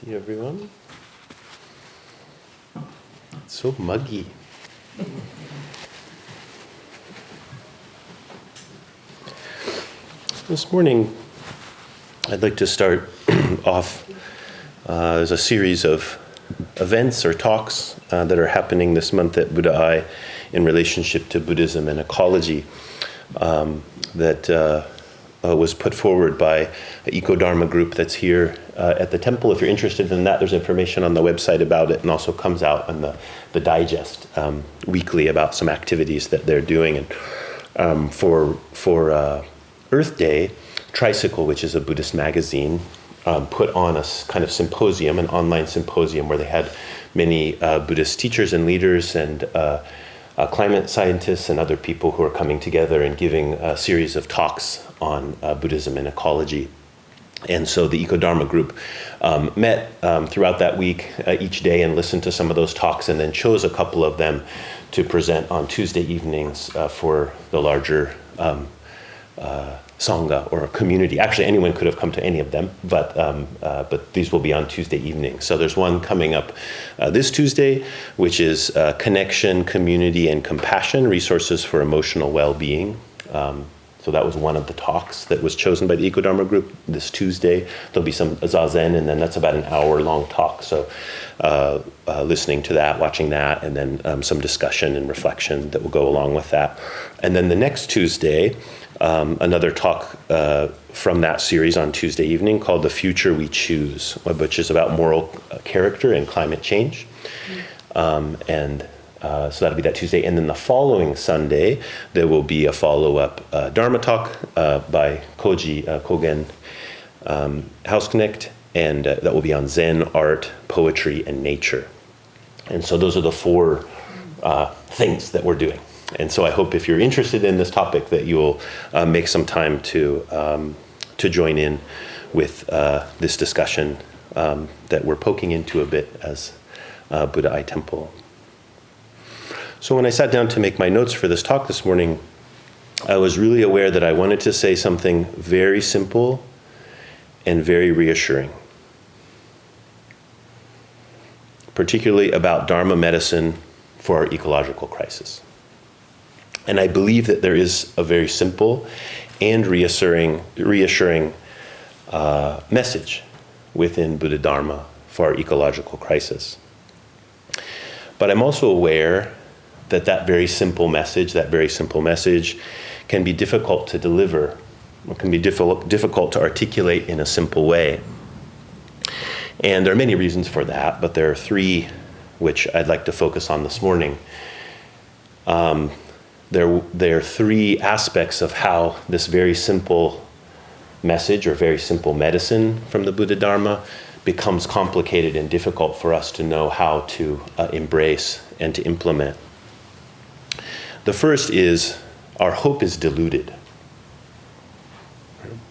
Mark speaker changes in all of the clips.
Speaker 1: See everyone? It's so muggy. This morning, I'd like to start off as a series of events or talks that are happening this month at Buddha Eye in relationship to Buddhism and ecology that was put forward by an Eco-Dharma group that's here at the temple. If you're interested in that, there's information on the website about it, and also comes out on the digest weekly about some activities that they're doing. And for Earth Day, Tricycle, which is a Buddhist magazine, put on a kind of symposium, an online symposium, where they had many Buddhist teachers and leaders and climate scientists and other people who are coming together and giving a series of talks on Buddhism and ecology. And so the Eco-Dharma group met throughout that week each day and listened to some of those talks, and then chose a couple of them to present on Tuesday evenings for the larger Sangha or community. Actually, anyone could have come to any of them, but these will be on Tuesday evenings. So there's one coming up this Tuesday, which is Connection, Community, and Compassion, Resources for Emotional Well-Being. So that was one of the talks that was chosen by the Eco-Dharma group this Tuesday. There'll be some zazen, and then that's about an hour-long talk. So listening to that, watching that, and then some discussion and reflection that will go along with that. And then the next Tuesday, another talk from that series on Tuesday evening called The Future We Choose, which is about moral character and climate change. So that'll be that Tuesday. And then the following Sunday, there will be a follow-up Dharma talk by Koji Kogen Hausknecht, and that will be on Zen, art, poetry, and nature. And so those are the four things that we're doing. And so I hope if you're interested in this topic that you will make some time to join in with this discussion that we're poking into a bit as Buddha Eye Temple. So when I sat down to make my notes for this talk this morning, I was really aware that I wanted to say something very simple and very reassuring, particularly about Dharma medicine for our ecological crisis. And I believe that there is a very simple and reassuring message within Buddha Dharma for our ecological crisis. But I'm also aware that very simple message can be difficult to deliver, or can be difficult to articulate in a simple way. And there are many reasons for that, but there are three which I'd like to focus on this morning. There are three aspects of how this very simple message or very simple medicine from the Buddha Dharma becomes complicated and difficult for us to know how to embrace and to implement. The first is our hope is diluted.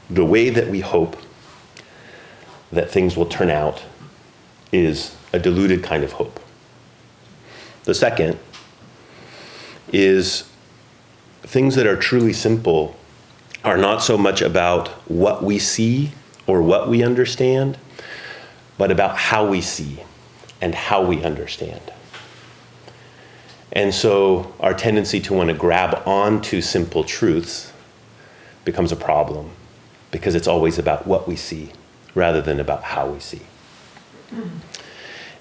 Speaker 1: The way that we hope that things will turn out is a diluted kind of hope. The second is things that are truly simple are not so much about what we see or what we understand, but about how we see and how we understand. And so our tendency to want to grab onto simple truths becomes a problem, because it's always about what we see rather than about how we see.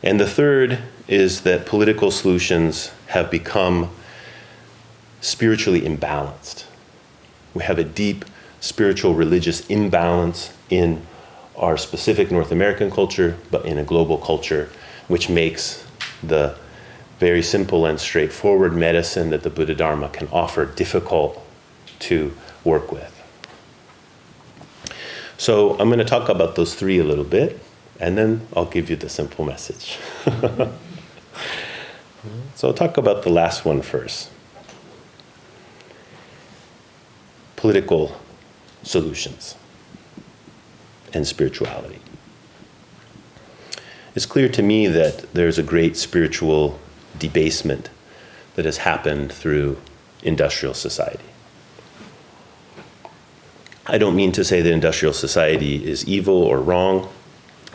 Speaker 1: And the third is that political solutions have become spiritually imbalanced. We have a deep spiritual religious imbalance in our specific North American culture, but in a global culture, which makes the very simple and straightforward medicine that the Buddha Dharma can offer difficult to work with. So I'm going to talk about those three a little bit, and then I'll give you the simple message. So I'll talk about the last one first. Political solutions and spirituality. It's clear to me that there's a great spiritual debasement that has happened through industrial society. I don't mean to say that industrial society is evil or wrong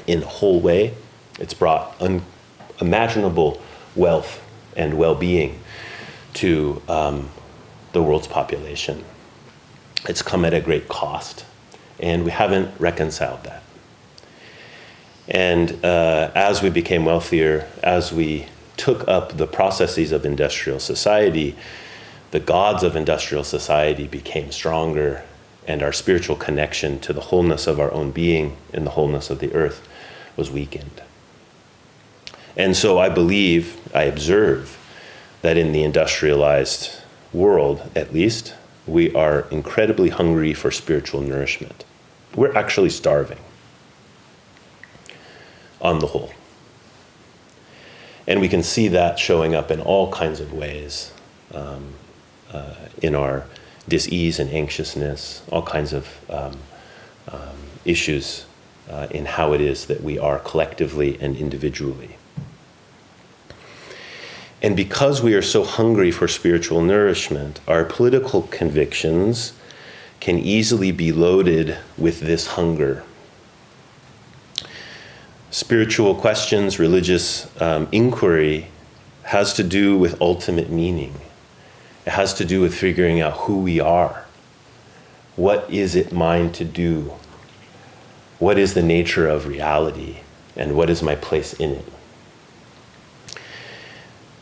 Speaker 1: in a whole way. It's brought unimaginable wealth and well-being to the world's population. It's come at a great cost, and we haven't reconciled that. And as we became wealthier, as we took up the processes of industrial society, the gods of industrial society became stronger, and our spiritual connection to the wholeness of our own being and the wholeness of the earth was weakened. And so I observe that in the industrialized world, at least, we are incredibly hungry for spiritual nourishment. We're actually starving on the whole. And we can see that showing up in all kinds of ways, in our dis-ease and anxiousness, all kinds of issues in how it is that we are collectively and individually. And because we are so hungry for spiritual nourishment, our political convictions can easily be loaded with this hunger. Spiritual questions, religious inquiry has to do with ultimate meaning. It has to do with figuring out who we are. What is it mine to do? What is the nature of reality? And what is my place in it?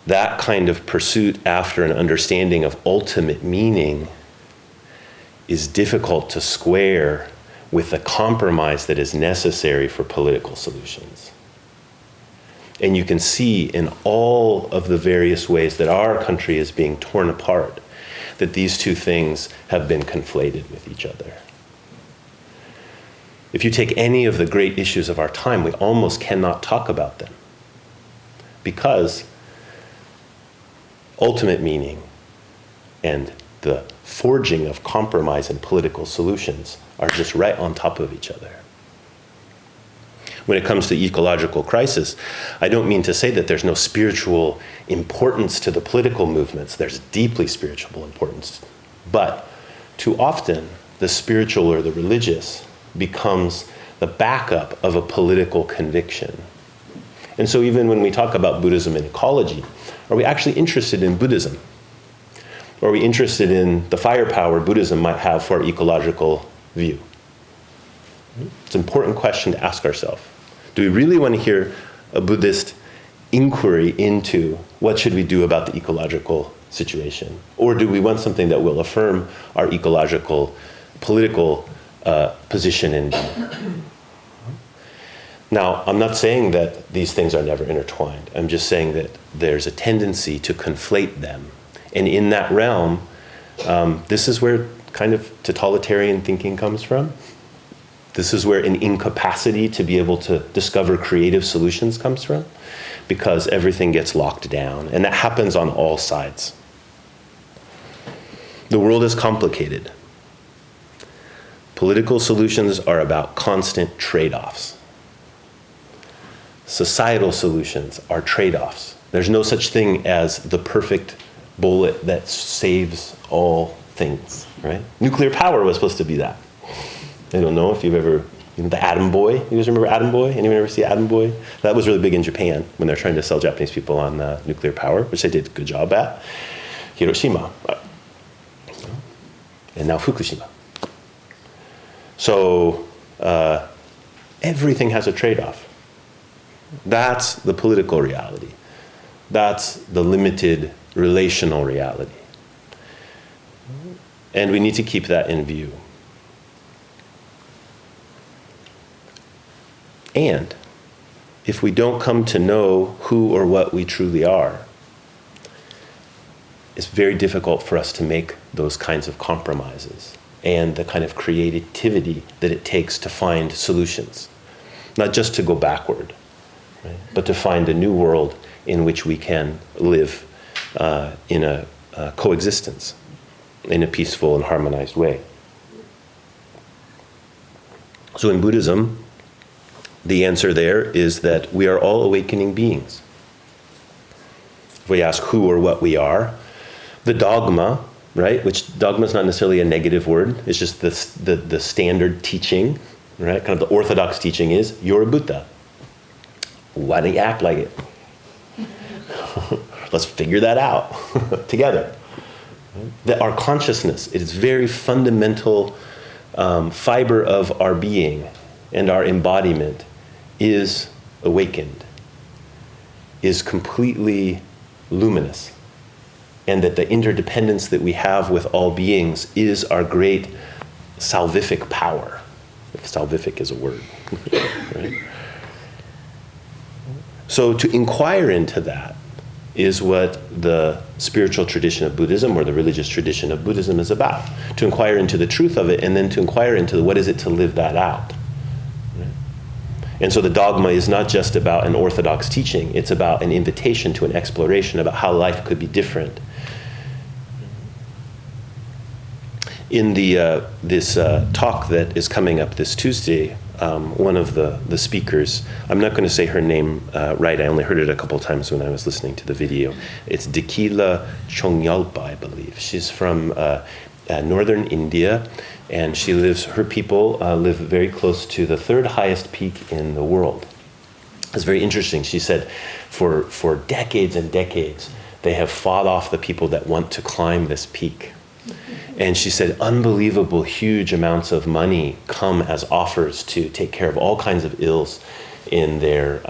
Speaker 1: That kind of pursuit after an understanding of ultimate meaning is difficult to square with the compromise that is necessary for political solutions. And you can see in all of the various ways that our country is being torn apart that these two things have been conflated with each other. If you take any of the great issues of our time, we almost cannot talk about them because ultimate meaning and the forging of compromise and political solutions are just right on top of each other. When it comes to ecological crisis, I don't mean to say that there's no spiritual importance to the political movements. There's deeply spiritual importance. But too often, the spiritual or the religious becomes the backup of a political conviction. And so even when we talk about Buddhism and ecology, are we actually interested in Buddhism? Or are we interested in the firepower Buddhism might have for our ecological view? It's an important question to ask ourselves. Do we really want to hear a Buddhist inquiry into what should we do about the ecological situation? Or do we want something that will affirm our ecological, political position in view? Now, I'm not saying that these things are never intertwined. I'm just saying that there's a tendency to conflate them. And in that realm, this is where kind of totalitarian thinking comes from. This is where an incapacity to be able to discover creative solutions comes from, because everything gets locked down. And that happens on all sides. The world is complicated. Political solutions are about constant trade-offs. Societal solutions are trade-offs. There's no such thing as the perfect bullet that saves all things, right? Nuclear power was supposed to be that. I don't know if you've ever, the Atom Boy. You guys remember Atom Boy? Anyone ever see Atom Boy? That was really big in Japan when they're trying to sell Japanese people on nuclear power, which they did a good job at. Hiroshima. And now Fukushima. So everything has a trade-off. That's the political reality. That's the limited relational reality. And we need to keep that in view. And if we don't come to know who or what we truly are, it's very difficult for us to make those kinds of compromises and the kind of creativity that it takes to find solutions. Not just to go backward, right, but to find a new world in which we can live in a coexistence in a peaceful and harmonized way. So in Buddhism, the answer there is that we are all awakening beings. If we ask who or what we are, the dogma, right, which dogma is not necessarily a negative word, it's just the standard teaching, right, kind of the orthodox teaching is, you're a Buddha. Why do you act like it? Let's figure that out together. That our consciousness, it is very fundamental fiber of our being and our embodiment is awakened, is completely luminous, and that the interdependence that we have with all beings is our great salvific power, if salvific is a word. Right? So to inquire into that is what the spiritual tradition of Buddhism or the religious tradition of Buddhism is about. To inquire into the truth of it, and then to inquire into what is it to live that out. Right? And so the dogma is not just about an orthodox teaching, it's about an invitation to an exploration about how life could be different. In this talk that is coming up this Tuesday, one of the speakers, I'm not going to say her name right, I only heard it a couple times when I was listening to the video. It's Dikila Chongyalpa, I believe. She's from northern India, and her people live very close to the third highest peak in the world. It's very interesting. She said for decades and decades, they have fought off the people that want to climb this peak. And she said unbelievable, huge amounts of money come as offers to take care of all kinds of ills in their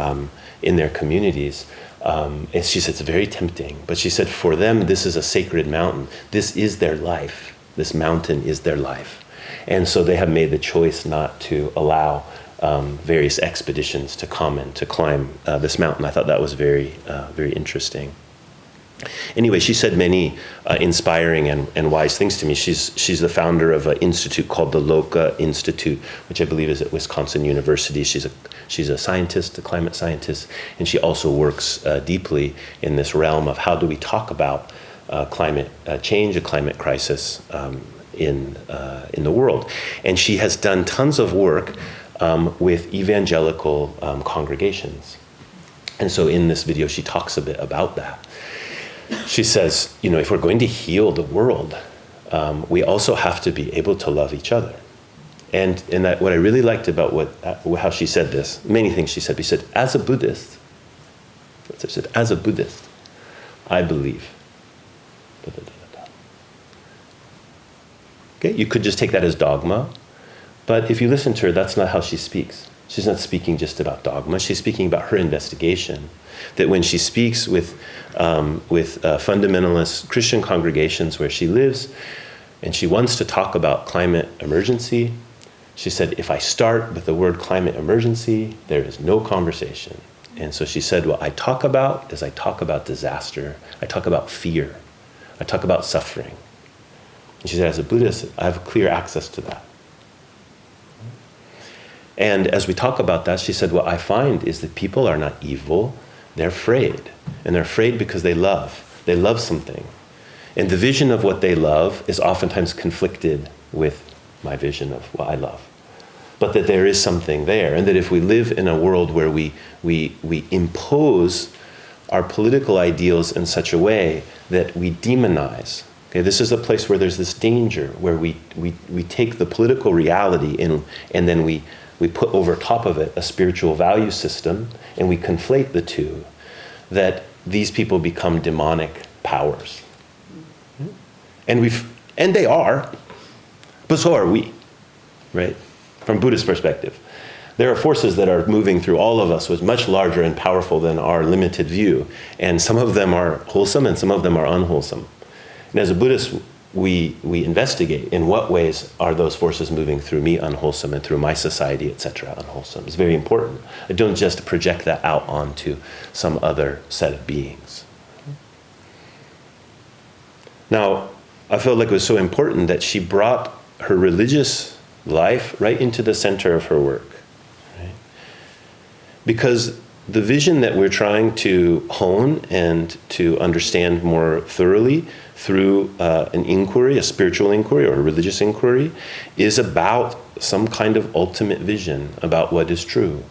Speaker 1: communities. And she said it's very tempting. But she said for them, this is a sacred mountain. This is their life. This mountain is their life. And so they have made the choice not to allow various expeditions to come and to climb this mountain. I thought that was very, very interesting. Anyway, she said many inspiring and wise things to me. She's the founder of an institute called the Loka Institute, which I believe is at Wisconsin University. She's a scientist, a climate scientist, and she also works deeply in this realm of how do we talk about climate change, a climate crisis in the world. And she has done tons of work with evangelical congregations. And so in this video, she talks a bit about that. She says, if we're going to heal the world, we also have to be able to love each other. And that what I really liked about how she said this, many things she said as a Buddhist, I believe. Okay, you could just take that as dogma, but if you listen to her, that's not how she speaks. She's not speaking just about dogma. She's speaking about her investigation. That when she speaks with fundamentalist Christian congregations where she lives, and she wants to talk about climate emergency, she said, if I start with the word climate emergency, there is no conversation. And so she said, what I talk about disaster. I talk about fear. I talk about suffering. And she said, as a Buddhist, I have clear access to that. And as we talk about that, she said, what I find is that people are not evil, they're afraid. And they're afraid because they love. They love something. And the vision of what they love is oftentimes conflicted with my vision of what I love. But that there is something there. And that if we live in a world where we impose our political ideals in such a way that we demonize, okay, this is a place where there's this danger, where we take the political reality and then we put over top of it a spiritual value system, and we conflate the two, that these people become demonic powers. And they are, but so are we, right? From Buddhist perspective. There are forces that are moving through all of us, was much larger and powerful than our limited view. And some of them are wholesome and some of them are unwholesome. And as a Buddhist, we investigate in what ways are those forces moving through me unwholesome and through my society, etc., unwholesome. It's very important. I don't just project that out onto some other set of beings. Now, I felt like it was so important that she brought her religious life right into the center of her work. Right? Because the vision that we're trying to hone and to understand more thoroughly through an inquiry, a spiritual inquiry or a religious inquiry, is about some kind of ultimate vision about what is true.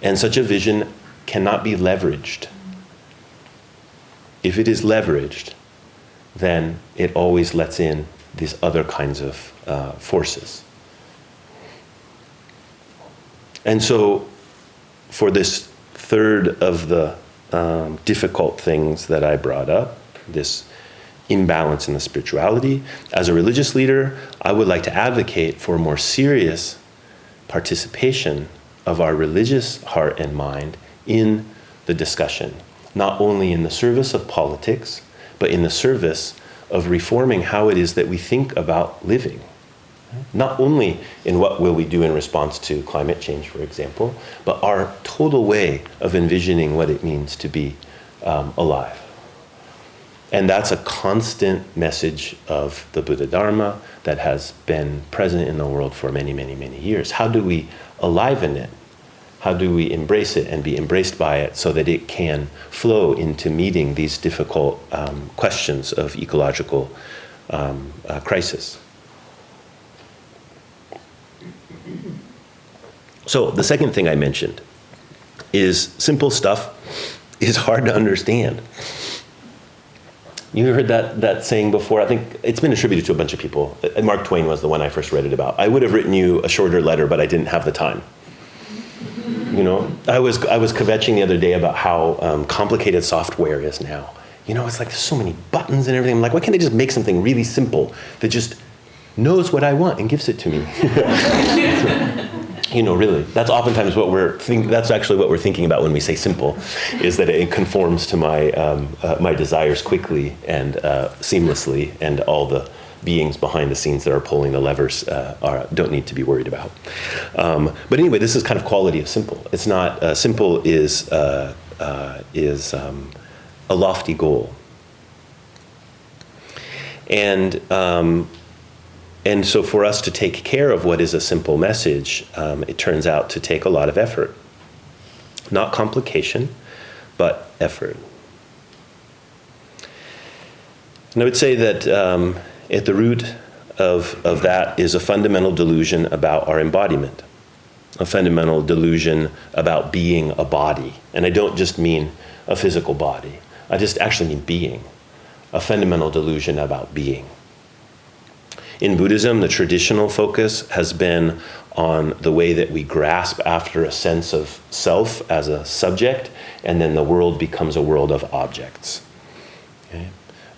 Speaker 1: And such a vision cannot be leveraged. If it is leveraged, then it always lets in these other kinds of forces. And so for this third of the difficult things that I brought up, this imbalance in the spirituality. As a religious leader, I would like to advocate for more serious participation of our religious heart and mind in the discussion, not only in the service of politics, but in the service of reforming how it is that we think about living. Not only in what will we do in response to climate change, for example, but our total way of envisioning what it means to be alive. And that's a constant message of the Buddha Dharma that has been present in the world for many, many, many years. How do we aliven it? How do we embrace it and be embraced by it so that it can flow into meeting these difficult questions of ecological crisis? So the second thing I mentioned is simple stuff is hard to understand. You heard that saying before. I think it's been attributed to a bunch of people. Mark Twain was the one I first read it about. I would have written you a shorter letter, but I didn't have the time. You know, I was kvetching the other day about how complicated software is now. You know, it's like there's so many buttons and everything. I'm like, why can't they just make something really simple that just knows what I want and gives it to me? You know, really, that's oftentimes what that's actually what we're thinking about when we say simple, is that it conforms to my my desires quickly and seamlessly, and all the beings behind the scenes that are pulling the levers don't need to be worried about. But anyway, this is kind of quality of simple. It's not simple is a lofty goal, and so for us to take care of what is a simple message, it turns out to take a lot of effort. Not complication, but effort. And I would say that at the root of that is a fundamental delusion about our embodiment, a fundamental delusion about being a body. And I don't just mean a physical body. I just actually mean being, a fundamental delusion about being. In Buddhism, the traditional focus has been on the way that we grasp after a sense of self as a subject, and then the world becomes a world of objects. Okay?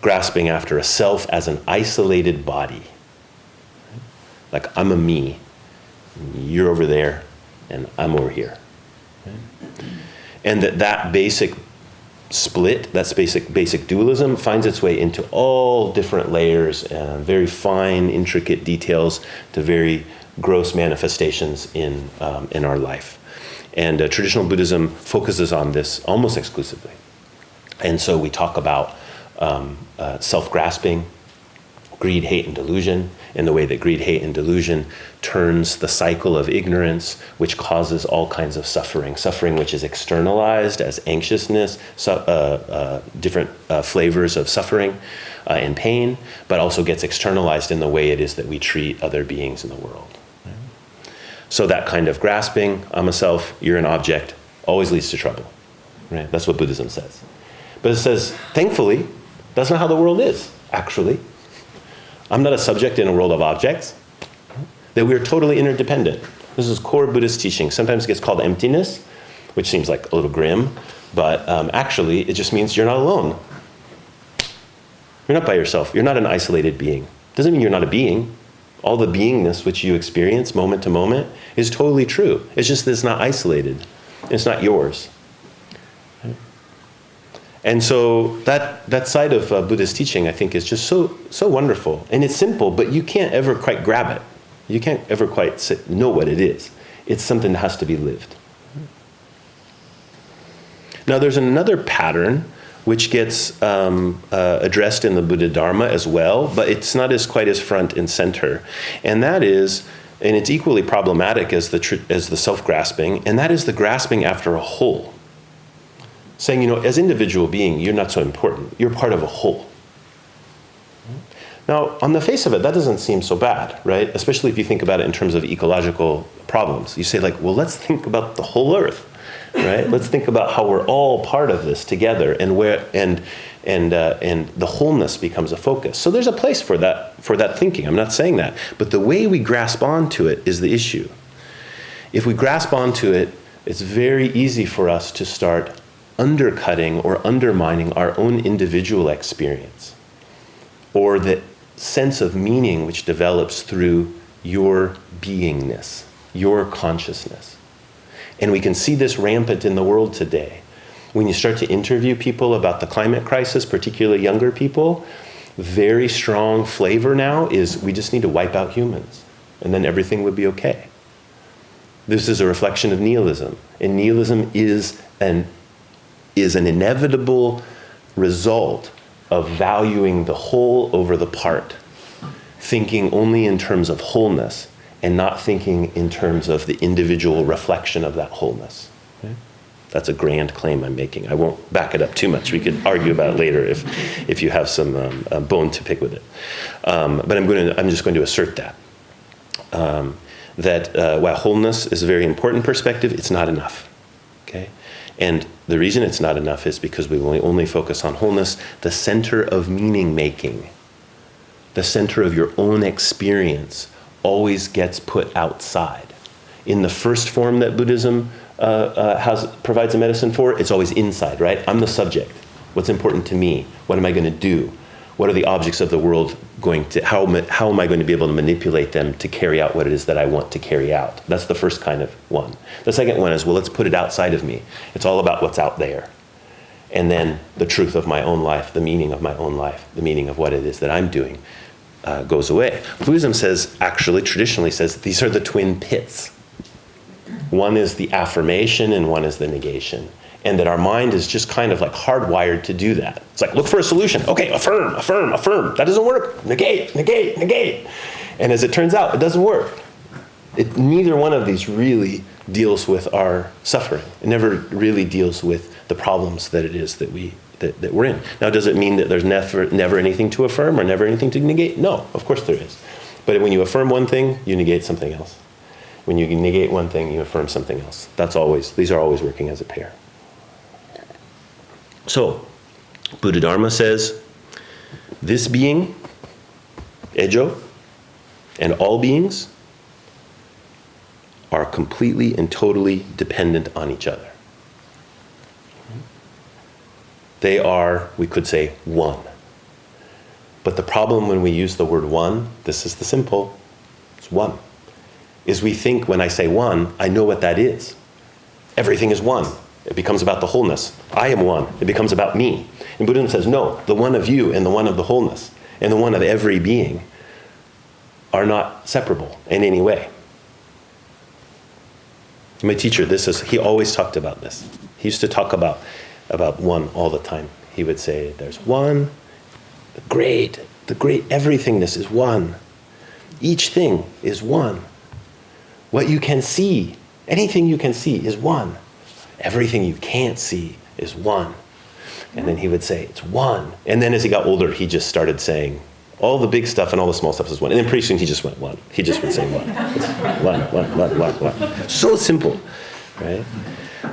Speaker 1: Grasping after a self as an isolated body. Like, I'm a me, you're over there, and I'm over here. Okay? And that basic split, that basic dualism, finds its way into all different layers, very fine, intricate details to very gross manifestations in our life. And traditional Buddhism focuses on this almost exclusively. And so we talk about self-grasping, greed, hate, and delusion, and the way that greed, hate, and delusion turns the cycle of ignorance, which causes all kinds of suffering which is externalized as anxiousness, different flavors of suffering and pain, but also gets externalized in the way it is that we treat other beings in the world. So that kind of grasping, I'm a self, you're an object, always leads to trouble. Right? That's what Buddhism says. But it says, thankfully, that's not how the world is, actually. I'm not a subject in a world of objects, that we're totally interdependent. This is core Buddhist teaching. Sometimes it gets called emptiness, which seems like a little grim, but actually it just means you're not alone. You're not by yourself. You're not an isolated being. Doesn't mean you're not a being. All the beingness which you experience moment to moment is totally true. It's just that it's not isolated. It's not yours. And so that side of Buddhist teaching, I think, is just so wonderful. And it's simple, but you can't ever quite grab it. You can't ever quite know what it is. It's something that has to be lived. Now, there's another pattern which gets addressed in the Buddha Dharma as well, but it's not quite as front and center. And that is, and it's equally problematic as the self-grasping, and that is the grasping after a whole. Saying, you know, as individual being, you're not so important. You're part of a whole. Now, on the face of it, that doesn't seem so bad, right? Especially if you think about it in terms of ecological problems. You say, like, well, let's think about the whole Earth, right? Let's think about how we're all part of this together, and the wholeness becomes a focus. So there's a place for that thinking. I'm not saying that, but the way we grasp onto it is the issue. If we grasp onto it it's very easy for us to start undercutting or undermining our own individual experience, or the sense of meaning which develops through your beingness, your consciousness. And we can see this rampant in the world today. When you start to interview people about the climate crisis, particularly younger people, very strong flavor now is we just need to wipe out humans, and then everything would be okay. This is a reflection of nihilism. And nihilism is an inevitable result of valuing the whole over the part, thinking only in terms of wholeness and not thinking in terms of the individual reflection of that wholeness. Okay? That's a grand claim I'm making. I won't back it up too much. We could argue about it later if you have some bone to pick with it. But I'm just going to assert that. While wholeness is a very important perspective, it's not enough. Okay? And the reason it's not enough is because we only focus on wholeness. The center of meaning making, the center of your own experience, always gets put outside. In the first form that Buddhism provides a medicine for, it's always inside, right? I'm the subject. What's important to me? What am I going to do? What are the objects of the world going to, how am I going to be able to manipulate them to carry out what it is that I want to carry out? That's the first kind of one. The second one is, well, let's put it outside of me. It's all about what's out there. And then the truth of my own life, the meaning of my own life, the meaning of what it is that I'm doing goes away. Buddhism says, actually, traditionally says, these are the twin pits. One is the affirmation and one is the negation. And that our mind is just kind of like hardwired to do that. It's like, look for a solution. Okay, affirm, affirm, affirm. That doesn't work. Negate, negate, negate. And as it turns out, it doesn't work. Neither one of these really deals with our suffering. It never really deals with the problems that it is that we're in. Now, does it mean that there's never anything to affirm or never anything to negate? No, of course there is. But when you affirm one thing, you negate something else. When you negate one thing, you affirm something else. These are always working as a pair. So, Buddha Dharma says, this being, Ejo, and all beings are completely and totally dependent on each other. They are, we could say, one. But the problem when we use the word one, this is the simple, it's one, is we think when I say one, I know what that is. Everything is one. It becomes about the wholeness. I am one. It becomes about me. And Buddhism says, no, the one of you and the one of the wholeness and the one of every being are not separable in any way. My teacher, he always talked about this. He used to talk about one all the time. He would say, there's one, the great everythingness is one. Each thing is one. What you can see, anything you can see is one. Everything you can't see is one. And then he would say, it's one. And then as he got older, he just started saying, all the big stuff and all the small stuff is one. And then pretty soon he just went one. He just would say one. One. So simple, right?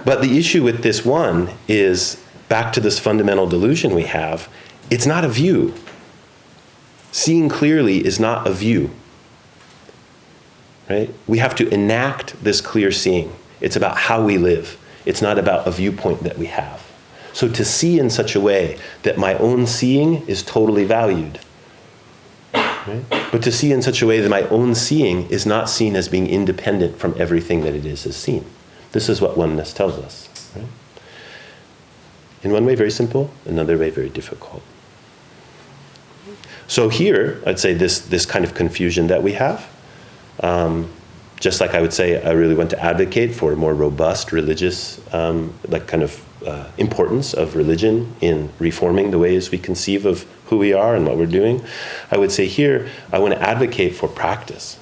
Speaker 1: But the issue with this one is, back to this fundamental delusion we have, it's not a view. Seeing clearly is not a view. Right? We have to enact this clear seeing. It's about how we live. It's not about a viewpoint that we have. So to see in such a way that my own seeing is totally valued. Right? But to see in such a way that my own seeing is not seen as being independent from everything that it is seen. This is what oneness tells us. Right? In one way, very simple. Another way, very difficult. So here, I'd say this kind of confusion that we have, just like I would say, I really want to advocate for a more robust religious, importance of religion in reforming the ways we conceive of who we are and what we're doing. I would say here, I want to advocate for practice.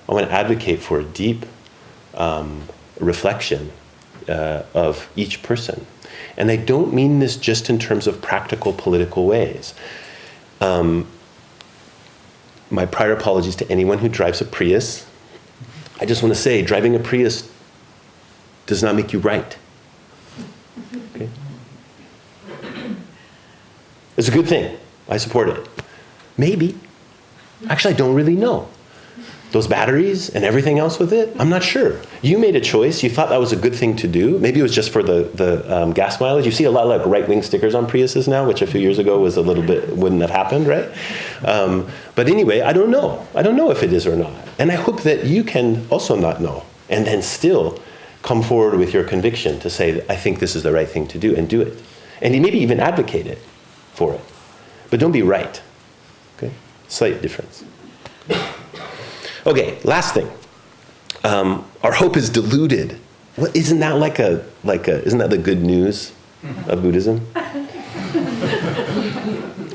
Speaker 1: I want to advocate for a deep reflection of each person. And I don't mean this just in terms of practical political ways. My prior apologies to anyone who drives a Prius. I just want to say, driving a Prius does not make you right. Okay? It's a good thing. I support it. Maybe. Actually, I don't really know. those batteries and everything else with it? I'm not sure. You made a choice. You thought that was a good thing to do. Maybe it was just for the gas mileage. You see a lot of like right-wing stickers on Priuses now, which a few years ago was a little bit, wouldn't have happened, right? But anyway, I don't know. I don't know if it is or not. And I hope that you can also not know, and then still come forward with your conviction to say, I think this is the right thing to do, and do it. And maybe even advocate it for it. But don't be right. Okay? Slight difference. Okay, last thing. Our hope is deluded. What, isn't that isn't that the good news of Buddhism?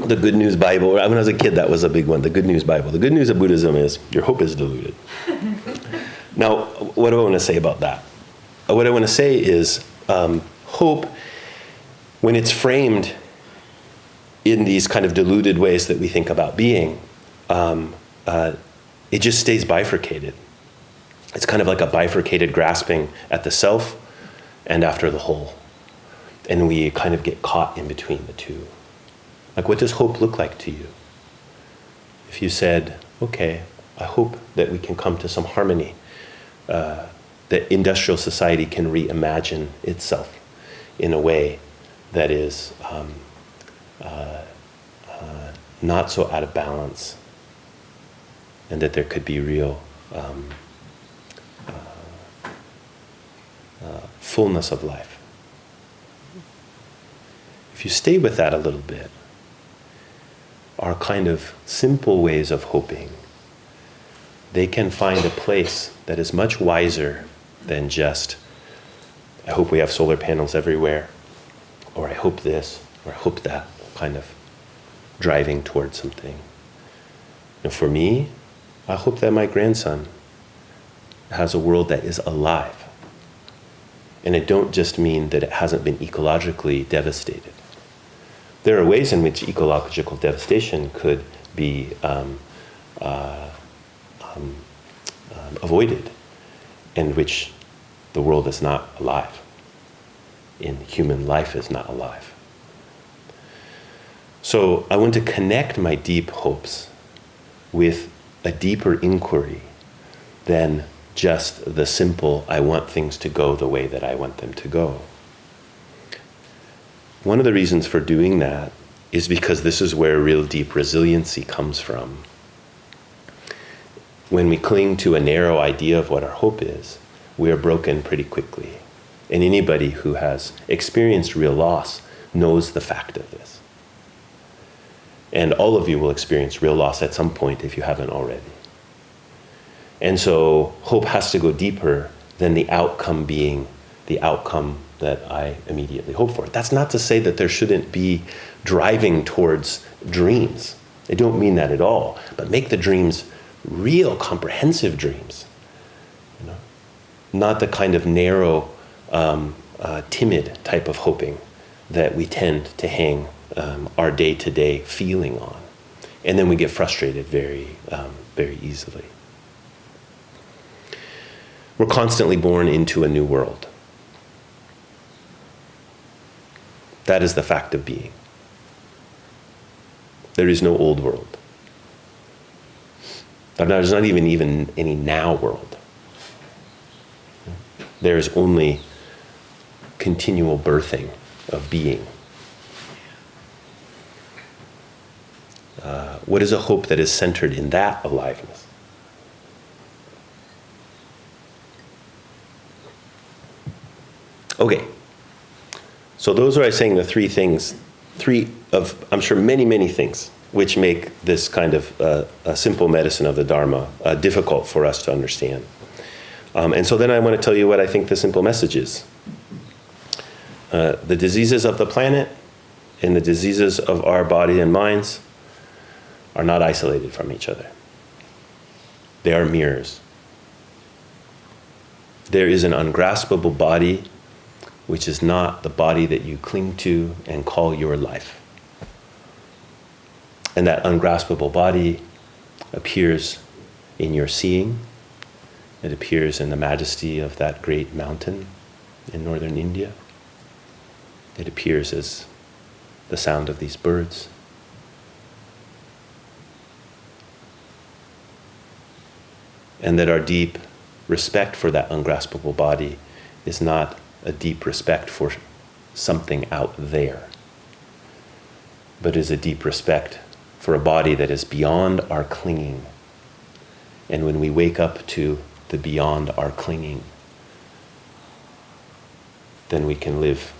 Speaker 1: The Good News Bible. When I was a kid, that was a big one, the Good News Bible. The good news of Buddhism is your hope is deluded. Now, what do I want to say about that? What I want to say is hope, when it's framed in these kind of deluded ways that we think about being, it just stays bifurcated. It's kind of like a bifurcated grasping at the self and after the whole. And we kind of get caught in between the two. Like, what does hope look like to you? If you said, okay, I hope that we can come to some harmony, that industrial society can reimagine itself in a way that is not so out of balance, and that there could be real fullness of life. If you stay with that a little bit, our kind of simple ways of hoping, they can find a place that is much wiser than just, I hope we have solar panels everywhere, or I hope this, or I hope that, kind of driving towards something. And for me, I hope that my grandson has a world that is alive. And I don't just mean that it hasn't been ecologically devastated. There are ways in which ecological devastation could be avoided, in which the world is not alive, in human life is not alive. So I want to connect my deep hopes with a deeper inquiry than just the simple, I want things to go the way that I want them to go. One of the reasons for doing that is because this is where real deep resiliency comes from. When we cling to a narrow idea of what our hope is, we are broken pretty quickly. And anybody who has experienced real loss knows the fact of this. And all of you will experience real loss at some point if you haven't already. And so hope has to go deeper than the outcome being the outcome that I immediately hope for. That's not to say that there shouldn't be driving towards dreams. I don't mean that at all. But make the dreams real, comprehensive dreams. You know? Not the kind of narrow, timid type of hoping that we tend to hang our day-to-day feeling on. And then we get frustrated very, very easily. We're constantly born into a new world. That is the fact of being. There is no old world. There's not even any now world. There is only continual birthing of being. What is a hope that is centered in that aliveness? Okay. So those are, I saying, the three things, three of, I'm sure, many, many things which make this kind of a simple medicine of the Dharma difficult for us to understand. And so then I want to tell you what I think the simple message is. The diseases of the planet and the diseases of our body and minds are not isolated from each other. They are mirrors. There is an ungraspable body which is not the body that you cling to and call your life. And that ungraspable body appears in your seeing. It appears in the majesty of that great mountain in northern India. It appears as the sound of these birds. And that our deep respect for that ungraspable body is not a deep respect for something out there, but is a deep respect for a body that is beyond our clinging. And when we wake up to the beyond our clinging, then we can live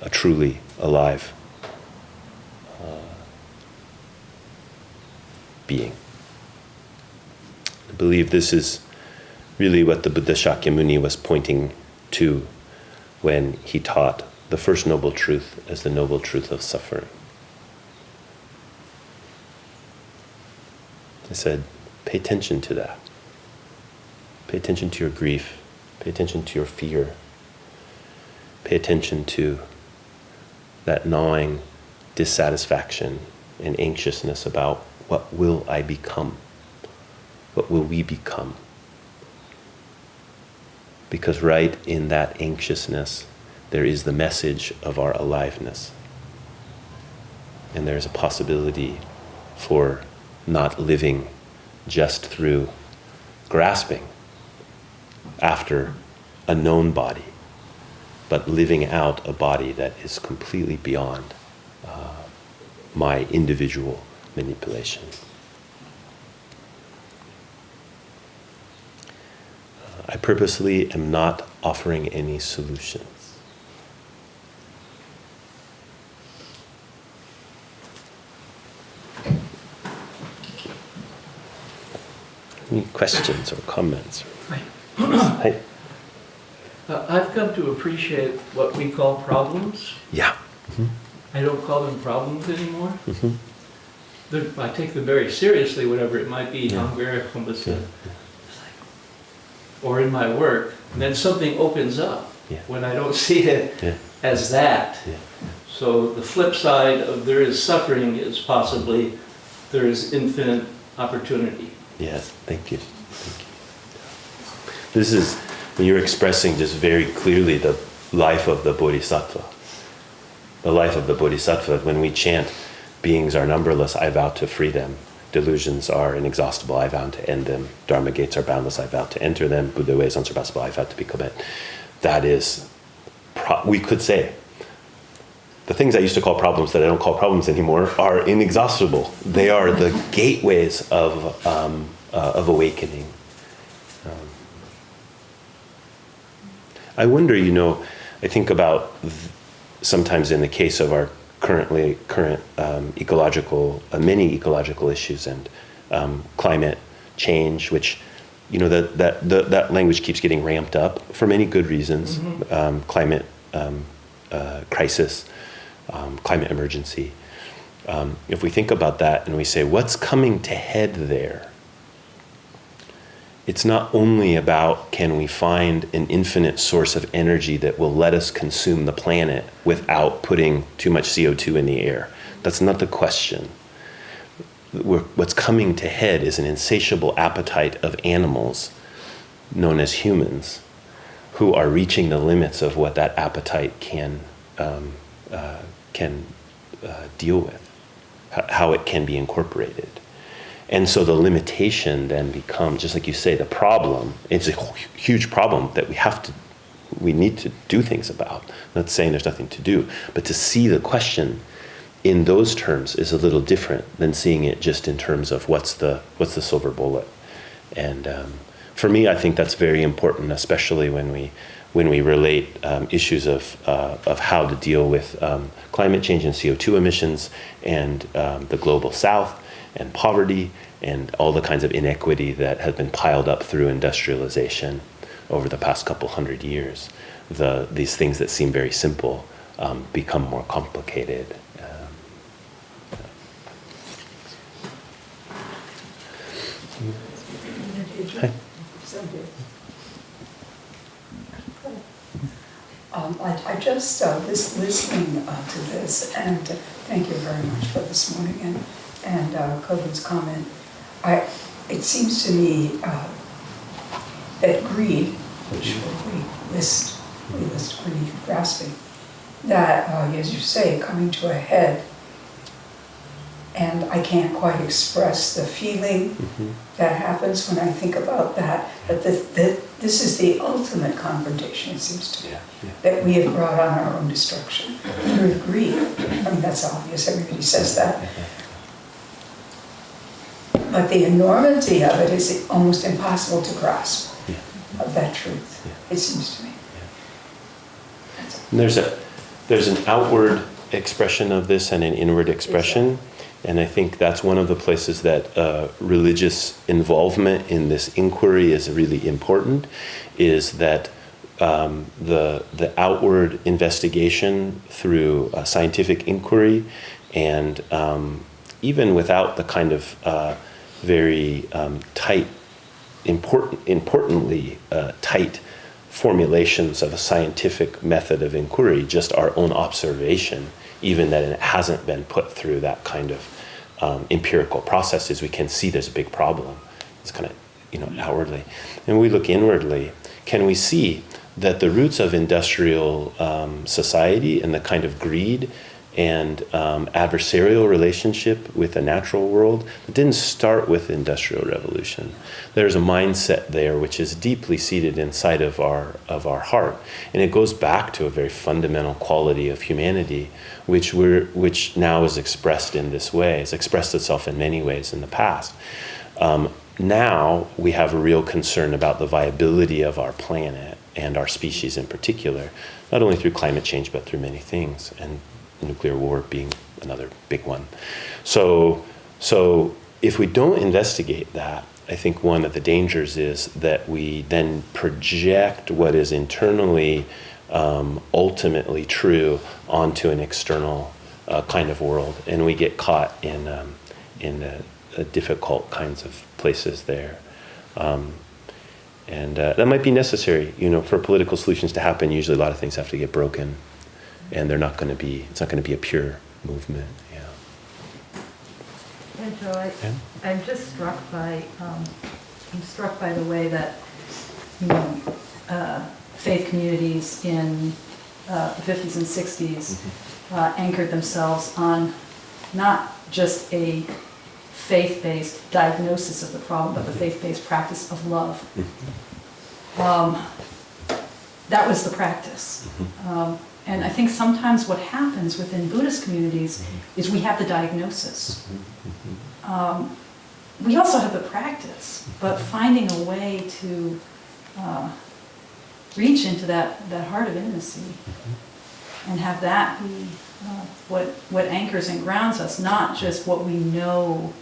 Speaker 1: a truly alive being. I believe this is really what the Buddha Shakyamuni was pointing to when he taught the first noble truth as the noble truth of suffering. He said, pay attention to that. Pay attention to your grief. Pay attention to your fear. Pay attention to that gnawing dissatisfaction and anxiousness about what will I become? What will we become? Because right in that anxiousness, there is the message of our aliveness. And there's a possibility for not living just through grasping after a known body, but living out a body that is completely beyond my individual manipulation. I purposely am not offering any solutions. Any questions or comments? Hi.
Speaker 2: I've come to appreciate what we call problems.
Speaker 1: Yeah. Mm-hmm.
Speaker 2: I don't call them problems anymore.
Speaker 1: Mm-hmm.
Speaker 2: I take them very seriously, whatever it might be, or in my work. And then something opens up when I don't see it as that.
Speaker 1: Yeah.
Speaker 2: So the flip side of there is suffering is possibly there is infinite opportunity.
Speaker 1: Yes, thank you. Thank you. This is, when you're expressing just very clearly the life of the Bodhisattva. The life of the Bodhisattva, when we chant, beings are numberless, I vow to free them. Delusions are inexhaustible, I vow to end them. Dharma gates are boundless, I vow to enter them. Buddha way is unsurpassable, I vow to become it. That is, we could say, the things I used to call problems that I don't call problems anymore are inexhaustible. They are the gateways of awakening. I wonder, I think about sometimes in the case of our current ecological, many ecological issues and climate change, which, that language keeps getting ramped up for many good reasons. Mm-hmm. Climate crisis, climate emergency. If we think about that and we say, what's coming to head there? It's not only about can we find an infinite source of energy that will let us consume the planet without putting too much CO2 in the air. That's not the question. What's coming to head is an insatiable appetite of animals, known as humans, who are reaching the limits of what that appetite can deal with, how it can be incorporated. And so the limitation then becomes, just like you say, the problem. It's a huge problem that we need to do things about. I'm not saying there's nothing to do, but to see the question in those terms is a little different than seeing it just in terms of what's the silver bullet. And for me, I think that's very important, especially when we relate issues of how to deal with climate change and CO2 emissions and the global south and poverty and all the kinds of inequity that has been piled up through industrialization over the past couple hundred years. These things that seem very simple become more complicated. Hi.
Speaker 3: I just was listening to this, and thank you very much for this morning and Koben's comment. It seems to me that greed, which we list greed, grasping, that as you say, coming to a head, and I can't quite express the feeling that happens when I think about that. But this is the ultimate confrontation, it seems to me, that we have brought on our own destruction through greed. I mean, that's obvious, everybody says that. But the enormity of it is almost impossible to grasp, of that truth, it seems to me.
Speaker 1: And there's an outward expression of this and an inward expression. And I think that's one of the places that religious involvement in this inquiry is really important, is that the outward investigation through scientific inquiry, and even without the kind of very tight, importantly tight formulations of a scientific method of inquiry, just our own observation, even that it hasn't been put through that kind of empirical processes, we can see there's a big problem. It's kind of, outwardly. And we look inwardly, can we see that the roots of industrial society and the kind of greed and adversarial relationship with the natural world, it didn't start with the Industrial Revolution. There's a mindset there which is deeply seated inside of our heart, and it goes back to a very fundamental quality of humanity, which now is expressed in this way. It's expressed itself in many ways in the past. Now we have a real concern about the viability of our planet and our species in particular, not only through climate change but through many things, and nuclear war being another big one. So if we don't investigate that, I think one of the dangers is that we then project what is internally ultimately true onto an external kind of world, and we get caught in difficult kinds of places there. And that might be necessary, for political solutions to happen. Usually a lot of things have to get broken, and it's not going to be a pure movement.
Speaker 4: And Joe, I'm just struck by the way that faith communities in the 50s and 60s anchored themselves on not just a faith-based diagnosis of the problem, but the faith-based practice of love. That was the practice. And I think sometimes what happens within Buddhist communities is we have the diagnosis. We also have the practice, but finding a way to reach into that heart of intimacy and have that be what anchors and grounds us, not just what we know,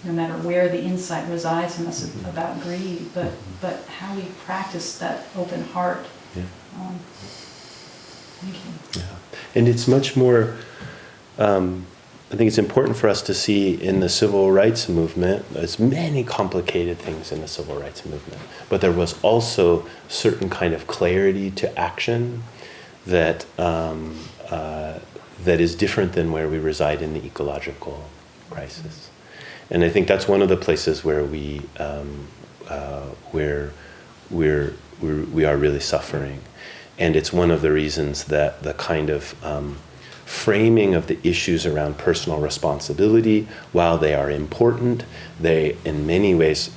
Speaker 4: no matter where the insight resides in us about greed, but how we practice that open heart. Thank you.
Speaker 1: Yeah. And it's much more, I think it's important for us to see in the civil rights movement, there's many complicated things in the civil rights movement, but there was also certain kind of clarity to action that is different than where we reside in the ecological crisis. And I think that's one of the places where we are really suffering. And it's one of the reasons that the kind of framing of the issues around personal responsibility, while they are important, they, in many ways,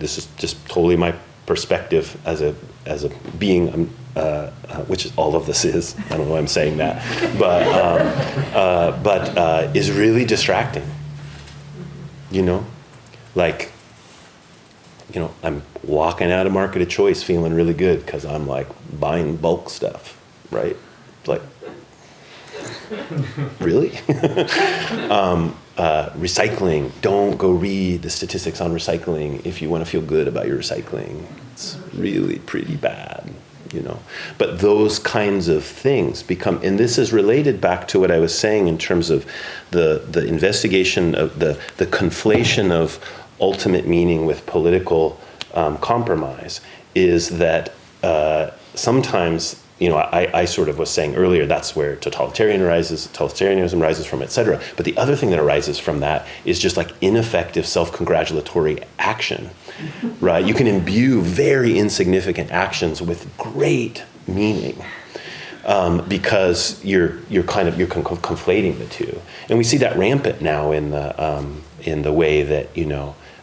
Speaker 1: this is just totally my perspective as a being, which all of this is. I don't know why I'm saying that, but is really distracting. I'm walking out of Market of Choice feeling really good because I'm like buying bulk stuff, right? Like, really? Recycling. Don't go read the statistics on recycling if you want to feel good about your recycling. It's really pretty bad, But those kinds of things become, and this is related back to what I was saying in terms of the investigation of the conflation of ultimate meaning with political compromise, is that sometimes, I sort of was saying earlier, that's where totalitarianism rises from, etc. But the other thing that arises from that is just like ineffective self-congratulatory action, right? You can imbue very insignificant actions with great meaning. because you're conflating the two, and we see that rampant now in the way that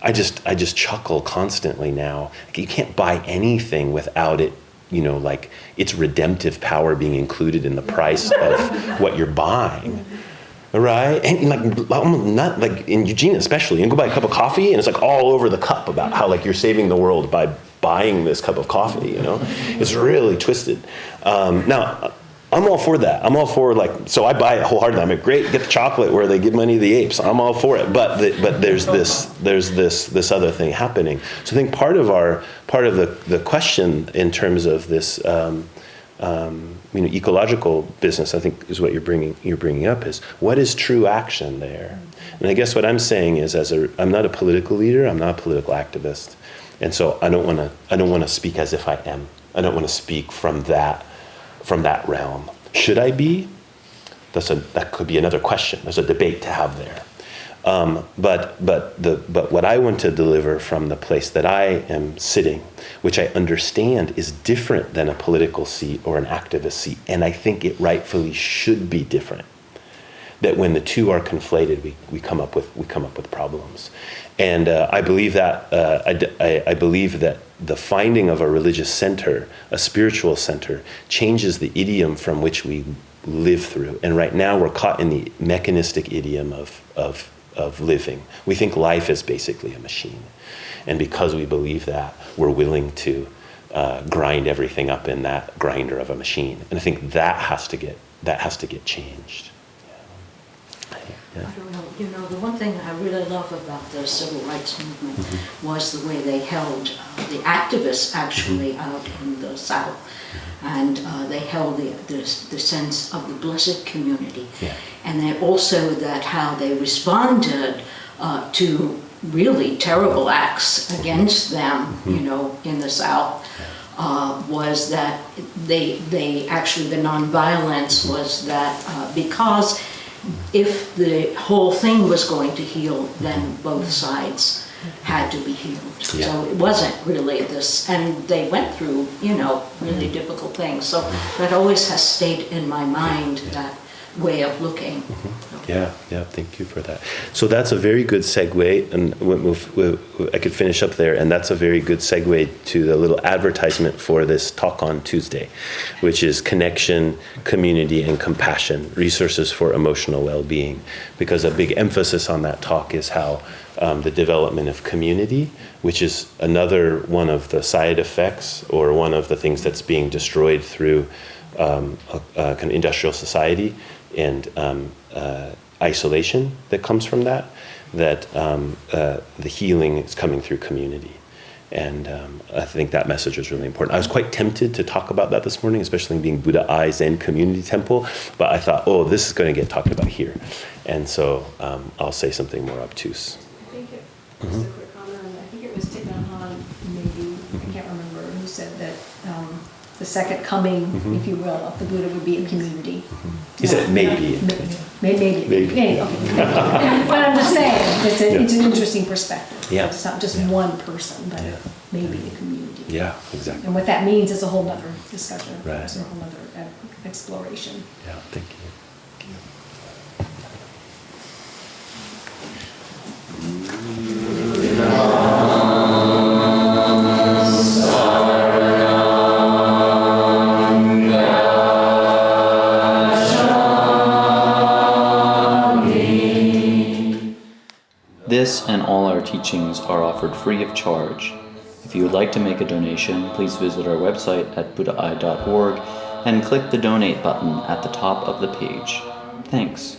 Speaker 1: I just chuckle constantly now. You can't buy anything without it, like its redemptive power being included in the price of what you're buying. Right? And not like in Eugene especially, you can go buy a cup of coffee and it's like all over the cup about how like you're saving the world by buying this cup of coffee, It's really twisted. Now, I'm all for that. I'm all for so I buy it wholeheartedly. I'm like, great, get the chocolate where they give money to the apes. I'm all for it. But there's this other thing happening. So I think part of the question in terms of this ecological business, I think, is what you're bringing up is what is true action there. And I guess what I'm saying is, I'm not a political leader. I'm not a political activist, and so I don't want to speak as if I am. I don't want to speak from that realm. Should I be? That could be another question. There's a debate to have there. But what I want to deliver from the place that I am sitting, which I understand is different than a political seat or an activist seat, and I think it rightfully should be different. That when the two are conflated, we come up with problems, and I believe that I believe that the finding of a religious center, a spiritual center, changes the idiom from which we live through. And right now we're caught in the mechanistic idiom of living. We think life is basically a machine, and because we believe that, we're willing to grind everything up in that grinder of a machine. And I think that has to get changed. Yeah.
Speaker 5: I don't know. The one thing I really love about the civil rights movement was the way they held the activists actually out in the South, and they held the sense of the blessed community, and then also that how they responded to really terrible acts against them, in the South. Was that they actually, the nonviolence was that because if the whole thing was going to heal, then both sides had to be healed.
Speaker 1: Yeah.
Speaker 5: So it wasn't really this, and they went through, really difficult things. So that always has stayed in my mind, that way of looking.
Speaker 1: Yeah, thank you for that. So that's a very good segue, and I could finish up there, and that's a very good segue to the little advertisement for this talk on Tuesday, which is Connection, Community, and Compassion, Resources for Emotional Well-Being, because a big emphasis on that talk is how the development of community, which is another one of the side effects or one of the things that's being destroyed through kind of industrial society and isolation that comes from that the healing is coming through community. And I think that message is really important. I was quite tempted to talk about that this morning, especially being Buddha Eye Zen Community Temple, but I thought, this is going to get talked about here. And so I'll say something more obtuse.
Speaker 6: I think just a quick comment. I think it was Thich Nhat Hanh, maybe, I can't remember, who said that the second coming, if you will, of the Buddha would be a community.
Speaker 1: He said maybe.
Speaker 6: Maybe. Okay. But I'm just saying, it's an interesting perspective.
Speaker 1: Yeah.
Speaker 6: It's not just one person, but maybe a community.
Speaker 1: Yeah, exactly.
Speaker 6: And what that means is a whole nother discussion.
Speaker 1: Right.
Speaker 6: It's a whole nother exploration.
Speaker 1: Yeah, thank you.
Speaker 7: This and all our teachings are offered free of charge. If you would like to make a donation, please visit our website at buddhaeye.org and click the donate button at the top of the page. Thanks.